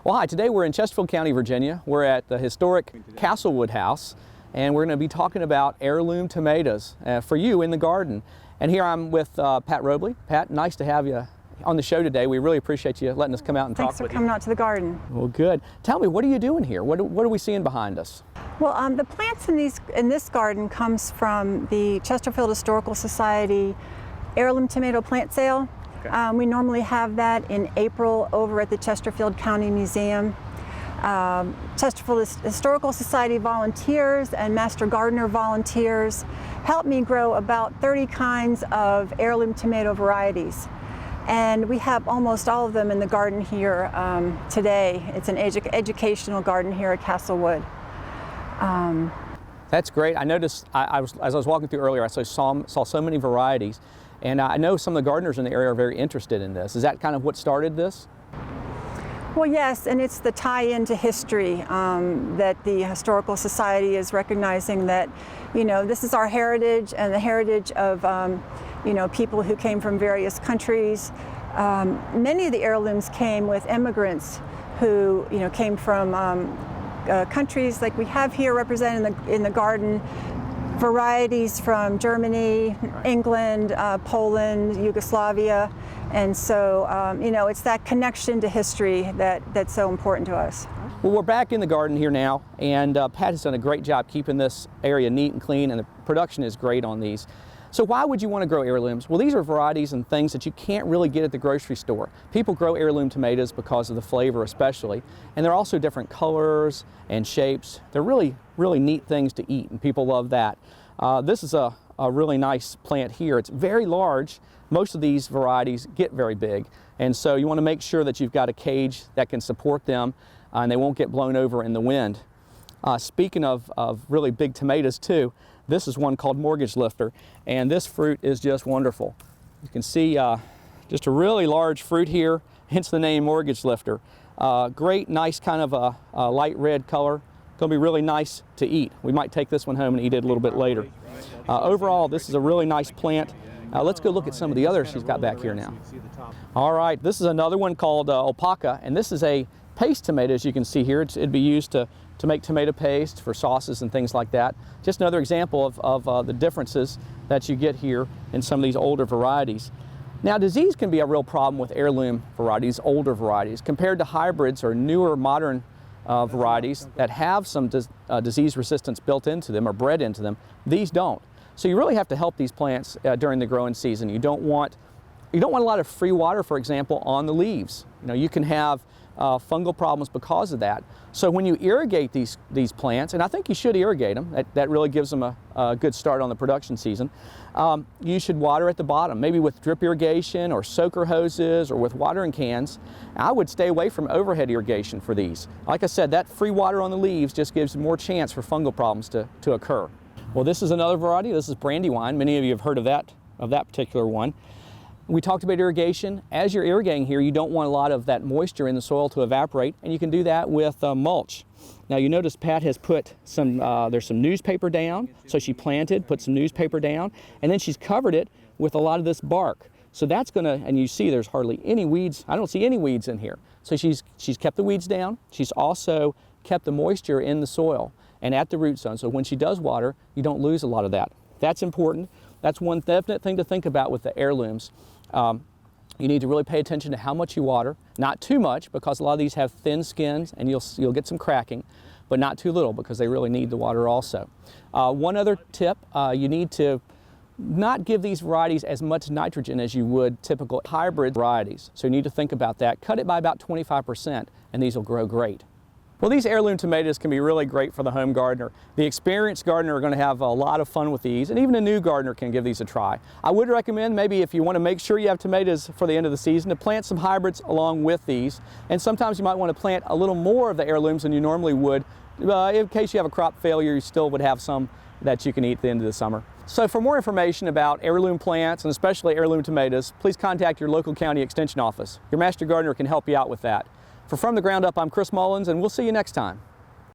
Well, hi, today we're in Chesterfield County, Virginia. We're at the historic Castlewood House, and we're going to be talking about heirloom tomatoes for you in the garden. And here I'm with Pat Robley. Pat, nice to have you on the show today. We really appreciate you letting us come out and talk with you. Thanks for coming out to the garden. Well, good. Tell me, what are you doing here? What are we seeing behind us? Well, the plants in this garden comes from the Chesterfield Historical Society Heirloom Tomato Plant Sale. Okay. We normally have that in April over at the Chesterfield County Museum. Chesterfield Historical Society volunteers and Master Gardener volunteers help me grow about 30 kinds of heirloom tomato varieties. And we have almost all of them in the garden here today. It's an educational garden here at Castlewood. That's great. I noticed, as I was walking through earlier, I saw so many varieties. And I know some of the gardeners in the area are very interested in this. Is that kind of what started this? Well, yes, and it's the tie-in to history that the Historical Society is recognizing that, you know, this is our heritage and the heritage of, you know, people who came from various countries. Many of the heirlooms came with immigrants who, you know, came from countries like we have here represented in the garden. Varieties from Germany, England, Poland, Yugoslavia, and so you know, it's that connection to history that's so important to us. Well, we're back in the garden here now, and Pat has done a great job keeping this area neat and clean, and the production is great on these. So why would you want to grow heirlooms? Well, these are varieties and things that you can't really get at the grocery store. People grow heirloom tomatoes because of the flavor especially, and they're also different colors and shapes. They're really, really neat things to eat, and people love that. This is a really nice plant here. It's very large. Most of these varieties get very big, and so you want to make sure that you've got a cage that can support them and they won't get blown over in the wind. Speaking of really big tomatoes too, this is one called Mortgage Lifter, and this fruit is just wonderful. You can see just a really large fruit here, hence the name Mortgage Lifter. Great, nice kind of a light red color. Going to be really nice to eat. We might take this one home and eat it a little bit later. Overall, this is a really nice plant. Let's go look at some of the others she's got back here now. All right, this is another one called Alpaca, and this is a paste tomato, as you can see here. It'd be used to make tomato paste for sauces and things like that. Just another example of the differences that you get here in some of these older varieties. Now, disease can be a real problem with heirloom varieties, older varieties, compared to hybrids or newer modern varieties that have some disease resistance built into them or bred into them. These don't. So you really have to help these plants during the growing season. You don't want a lot of free water, for example, on the leaves. You know, you can have fungal problems because of that. So when you irrigate these plants, and I think you should irrigate them, that really gives them a good start on the production season, you should water at the bottom, maybe with drip irrigation or soaker hoses or with watering cans. I would stay away from overhead irrigation for these. Like I said, that free water on the leaves just gives more chance for fungal problems to occur. Well, this is another variety. This is Brandywine. Many of you have heard of that particular one. We talked about irrigation. As you're irrigating here, you don't want a lot of that moisture in the soil to evaporate, and you can do that with mulch. Now you notice Pat has put there's some newspaper down, so she put some newspaper down, and then she's covered it with a lot of this bark. So that's gonna, and you see there's hardly any weeds. I don't see any weeds in here. So she's kept the weeds down. She's also kept the moisture in the soil and at the root zone, so when she does water, you don't lose a lot of that. That's important. That's one definite thing to think about with the heirlooms. You need to really pay attention to how much you water, not too much because a lot of these have thin skins and you'll get some cracking, but not too little because they really need the water also. One other tip, you need to not give these varieties as much nitrogen as you would typical hybrid varieties. So you need to think about that. Cut it by about 25% and these will grow great. Well, these heirloom tomatoes can be really great for the home gardener. The experienced gardener are going to have a lot of fun with these, and even a new gardener can give these a try. I would recommend maybe if you want to make sure you have tomatoes for the end of the season to plant some hybrids along with these, and sometimes you might want to plant a little more of the heirlooms than you normally would. In case you have a crop failure, you still would have some that you can eat at the end of the summer. So for more information about heirloom plants and especially heirloom tomatoes, please contact your local county extension office. Your master gardener can help you out with that. For From the Ground Up, I'm Chris Mullins, and we'll see you next time.